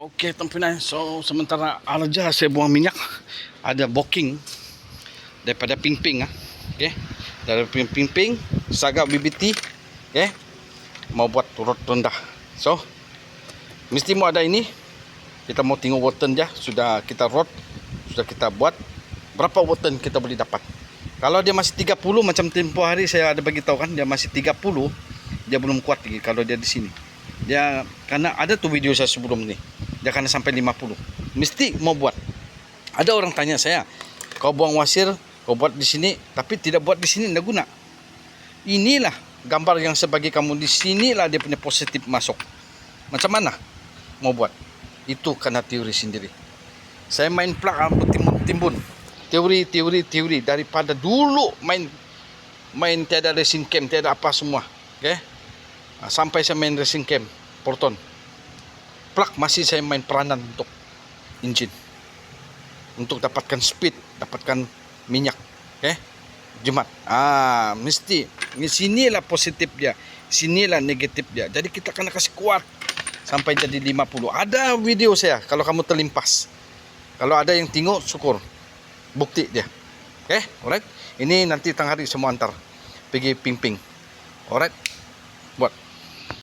Okey tuan-tuan, so sementara Arja saya buang minyak, ada booking daripada Ping-Ping okey. Dari Ping-Ping Sagak BBT, okey. Mau buat turut rendah. So mesti mau ada ini. Kita mau tengok watten dia, sudah kita rot, sudah kita buat berapa watten kita boleh dapat. Kalau dia masih 30 macam tempoh hari saya ada bagi tahu kan, dia masih 30, dia belum kuat lagi kalau dia di sini. Dia karena ada tuh video saya sebelum ni. Dia kena sampai 50. Mesti mau buat. Ada orang tanya saya, kau buang wasir, kau buat di sini, tapi tidak buat di sini, tidak guna. Inilah gambar yang sebagai kamu di sinilah dia punya positif masuk. Macam mana mau buat? Itu karena teori sendiri. Saya main plug timbun. Teori daripada dulu main tiada racing camp, tiada apa semua. Okay? Sampai saya main racing camp, Porton. Plug masih saya main peranan untuk engine. Untuk dapatkan speed, dapatkan minyak. Okay? Jimat. Mesti. Sinilah positif dia. Sinilah negatif dia. Jadi kita kena kasih kuat. Sampai jadi 50. Ada video saya. Kalau kamu terlimpas. Kalau ada yang tengok, syukur. Bukti dia. Okay? Alright. Ini nanti tengah hari semua antar. Pergi Ping-Ping. Alright.